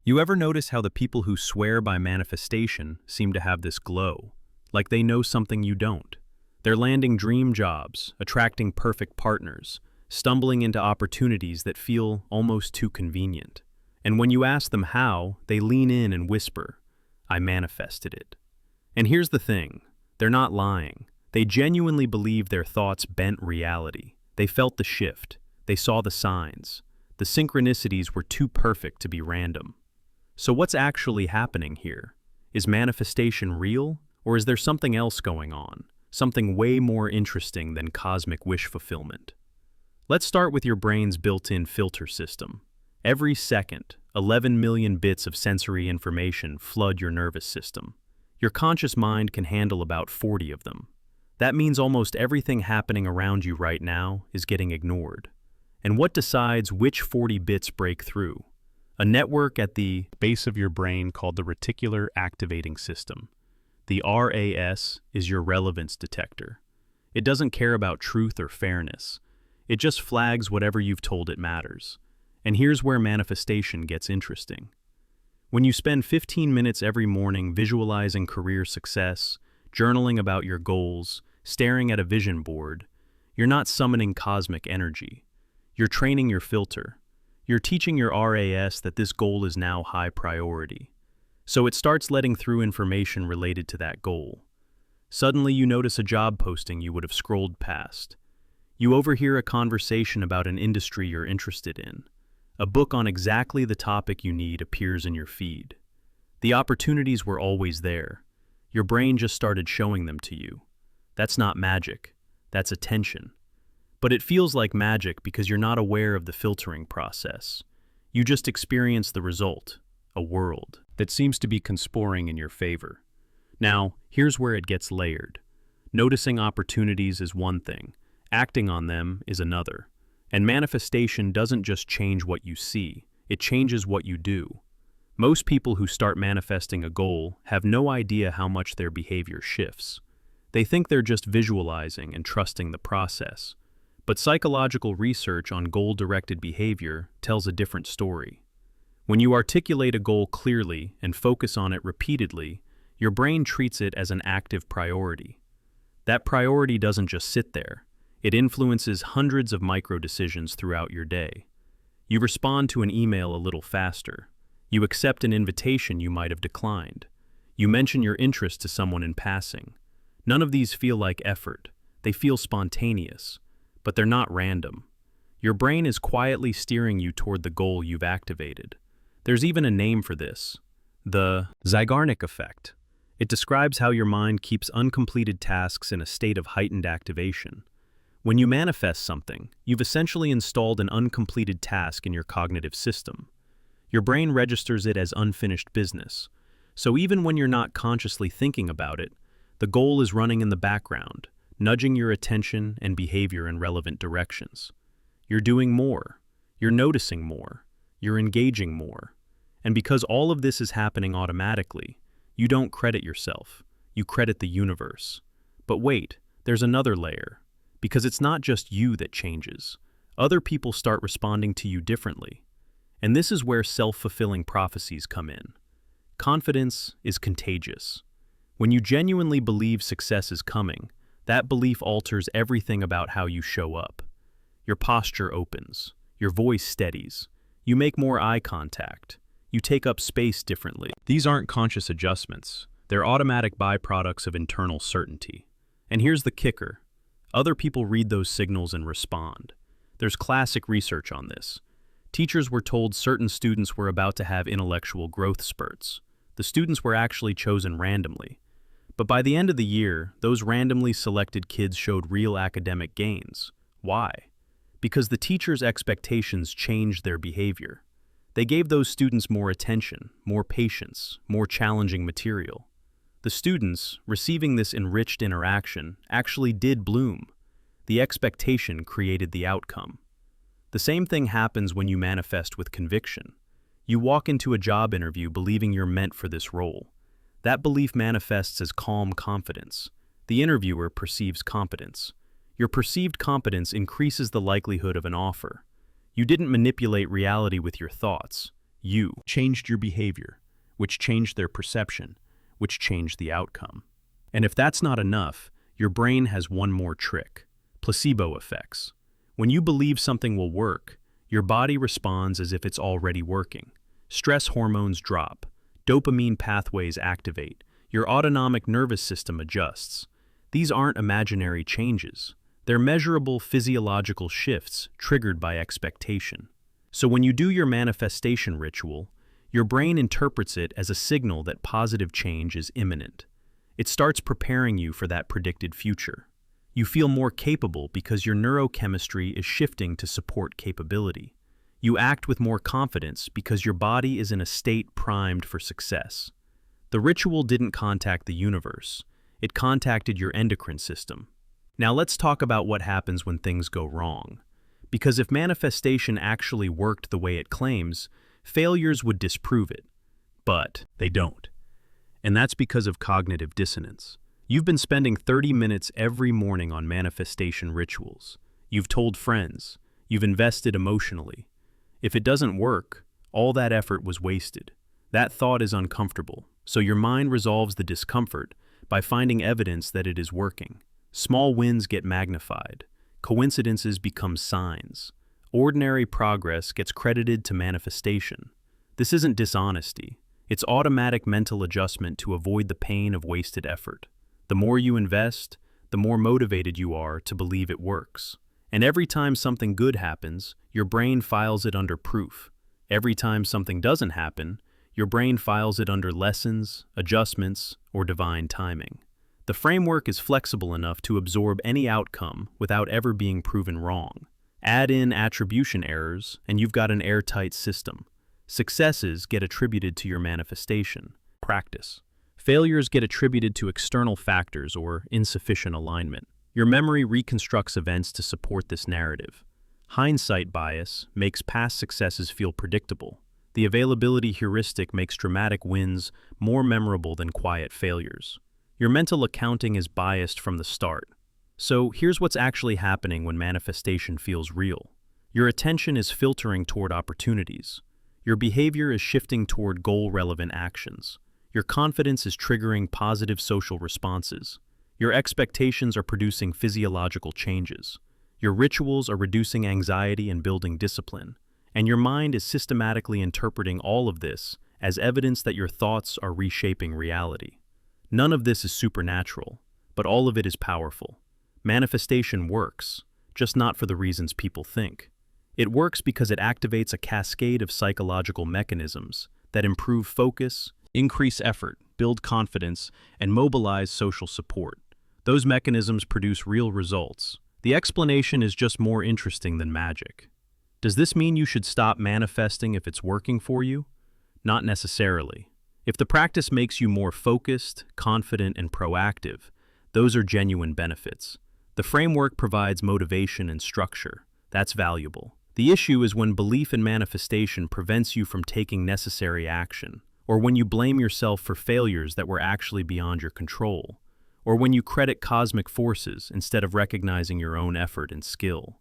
You ever notice how the people who swear by manifestation seem to have this glow, like they know something you don't? They're landing dream jobs, attracting perfect partners, stumbling into opportunities that feel almost too convenient. And when you ask them how, they lean in and whisper, "I manifested it." And here's the thing, they're not lying. They genuinely believe their thoughts bent reality. They felt the shift. They saw the signs. The synchronicities were too perfect to be random. So what's actually happening here? Is manifestation real, or is there something else going on? Something way more interesting than cosmic wish fulfillment? Let's start with your brain's built-in filter system. Every second, 11 million bits of sensory information flood your nervous system. Your conscious mind can handle about 40 of them. That means almost everything happening around you right now is getting ignored. And what decides which 40 bits break through? A network at the base of your brain called the reticular activating system. The RAS is your relevance detector. It doesn't care about truth or fairness. It just flags whatever you've told it matters. And here's where manifestation gets interesting. When you spend 15 minutes every morning visualizing career success, journaling about your goals, staring at a vision board, you're not summoning cosmic energy. You're training your filter. You're teaching your RAS that this goal is now high priority. So it starts letting through information related to that goal. Suddenly you notice a job posting you would have scrolled past. You overhear a conversation about an industry you're interested in. A book on exactly the topic you need appears in your feed. The opportunities were always there. Your brain just started showing them to you. That's not magic. That's attention. But it feels like magic because you're not aware of the filtering process. You just experience the result, a world that seems to be conspiring in your favor. Now, here's where it gets layered. Noticing opportunities is one thing, acting on them is another. And manifestation doesn't just change what you see, it changes what you do. Most people who start manifesting a goal have no idea how much their behavior shifts. They think they're just visualizing and trusting the process. But psychological research on goal-directed behavior tells a different story. When you articulate a goal clearly and focus on it repeatedly, your brain treats it as an active priority. That priority doesn't just sit there. It influences hundreds of micro-decisions throughout your day. You respond to an email a little faster. You accept an invitation you might have declined. You mention your interest to someone in passing. None of these feel like effort. They feel spontaneous. But they're not random. Your brain is quietly steering you toward the goal you've activated. There's even a name for this, the Zeigarnik effect. It describes how your mind keeps uncompleted tasks in a state of heightened activation. When you manifest something, you've essentially installed an uncompleted task in your cognitive system. Your brain registers it as unfinished business. So even when you're not consciously thinking about it, the goal is running in the background, nudging your attention and behavior in relevant directions. You're doing more. You're noticing more. You're engaging more. And because all of this is happening automatically, you don't credit yourself. You credit the universe. But wait, there's another layer. Because it's not just you that changes. Other people start responding to you differently. And this is where self-fulfilling prophecies come in. Confidence is contagious. When you genuinely believe success is coming, that belief alters everything about how you show up. Your posture opens. Your voice steadies. You make more eye contact. You take up space differently. These aren't conscious adjustments. They're automatic byproducts of internal certainty. And here's the kicker. Other people read those signals and respond. There's classic research on this. Teachers were told certain students were about to have intellectual growth spurts. The students were actually chosen randomly. But by the end of the year, those randomly selected kids showed real academic gains. Why? Because the teacher's expectations changed their behavior. They gave those students more attention, more patience, more challenging material. The students, receiving this enriched interaction, actually did bloom. The expectation created the outcome. The same thing happens when you manifest with conviction. You walk into a job interview believing you're meant for this role. That belief manifests as calm confidence. The interviewer perceives competence. Your perceived competence increases the likelihood of an offer. You didn't manipulate reality with your thoughts. you, changed your behavior, which changed their perception, which changed the outcome. And if that's not enough, your brain has one more trick: placebo effects. When you believe something will work, your body responds as if it's already working. Stress hormones drop, dopamine pathways activate, your autonomic nervous system adjusts. These aren't imaginary changes. They're measurable physiological shifts triggered by expectation. So when you do your manifestation ritual, your brain interprets it as a signal that positive change is imminent. It starts preparing you for that predicted future. You feel more capable because your neurochemistry is shifting to support capability. You act with more confidence because your body is in a state primed for success. The ritual didn't contact the universe. It contacted your endocrine system. Now let's talk about what happens when things go wrong. Because if manifestation actually worked the way it claims, failures would disprove it. But they don't. And that's because of cognitive dissonance. You've been spending 30 minutes every morning on manifestation rituals. You've told friends. You've invested emotionally. If it doesn't work, all that effort was wasted. That thought is uncomfortable, so your mind resolves the discomfort by finding evidence that it is working. Small wins get magnified. Coincidences become signs. Ordinary progress gets credited to manifestation. This isn't dishonesty. It's automatic mental adjustment to avoid the pain of wasted effort. The more you invest, the more motivated you are to believe it works. And every time something good happens, your brain files it under proof. Every time something doesn't happen, your brain files it under lessons, adjustments, or divine timing. The framework is flexible enough to absorb any outcome without ever being proven wrong. Add in attribution errors, and you've got an airtight system. Successes get attributed to your manifestation. Practice. Failures get attributed to external factors or insufficient alignment. Your memory reconstructs events to support this narrative. Hindsight bias makes past successes feel predictable. The availability heuristic makes dramatic wins more memorable than quiet failures. Your mental accounting is biased from the start. So here's what's actually happening when manifestation feels real. Your attention is filtering toward opportunities. Your behavior is shifting toward goal-relevant actions. Your confidence is triggering positive social responses. Your expectations are producing physiological changes. Your rituals are reducing anxiety and building discipline. And your mind is systematically interpreting all of this as evidence that your thoughts are reshaping reality. None of this is supernatural, but all of it is powerful. Manifestation works, just not for the reasons people think. It works because it activates a cascade of psychological mechanisms that improve focus, increase effort, build confidence, and mobilize social support. Those mechanisms produce real results. The explanation is just more interesting than magic. Does this mean you should stop manifesting if it's working for you? Not necessarily. If the practice makes you more focused, confident, and proactive, those are genuine benefits. The framework provides motivation and structure. That's valuable. The issue is when belief in manifestation prevents you from taking necessary action, or when you blame yourself for failures that were actually beyond your control, or when you credit cosmic forces instead of recognizing your own effort and skill.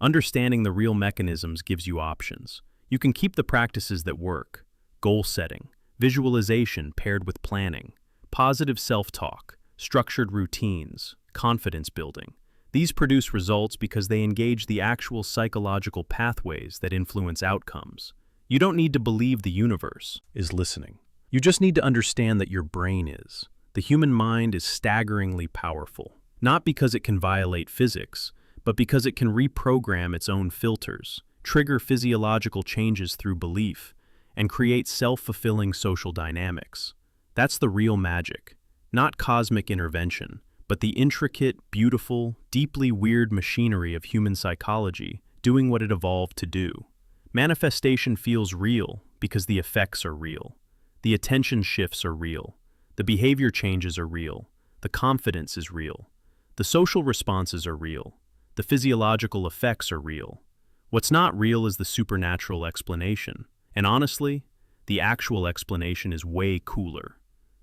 Understanding the real mechanisms gives you options. You can keep the practices that work: goal setting, visualization paired with planning, positive self-talk, structured routines, confidence building. These produce results because they engage the actual psychological pathways that influence outcomes. You don't need to believe the universe is listening. You just need to understand that your brain is. The human mind is staggeringly powerful, not because it can violate physics, but because it can reprogram its own filters, trigger physiological changes through belief, and create self-fulfilling social dynamics. That's the real magic, not cosmic intervention, but the intricate, beautiful, deeply weird machinery of human psychology doing what it evolved to do. Manifestation feels real because the effects are real. The attention shifts are real. The behavior changes are real. The confidence is real. The social responses are real. The physiological effects are real. What's not real is the supernatural explanation. And honestly, the actual explanation is way cooler.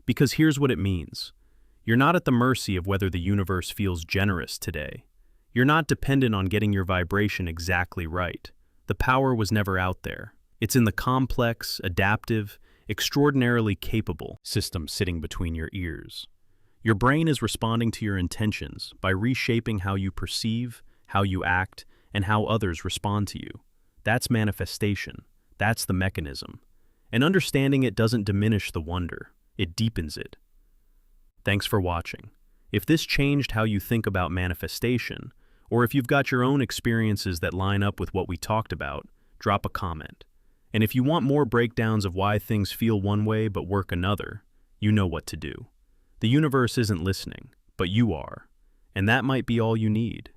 Because here's what it means. You're not at the mercy of whether the universe feels generous today. You're not dependent on getting your vibration exactly right. The power was never out there. It's in the complex, adaptive, extraordinarily capable system sitting between your ears. Your brain is responding to your intentions by reshaping how you perceive, how you act, and how others respond to you. That's manifestation. That's the mechanism. And understanding it doesn't diminish the wonder, it deepens it. Thanks for watching. If this changed how you think about manifestation, or if you've got your own experiences that line up with what we talked about, drop a comment. And if you want more breakdowns of why things feel one way but work another, you know what to do. The universe isn't listening, but you are. And that might be all you need.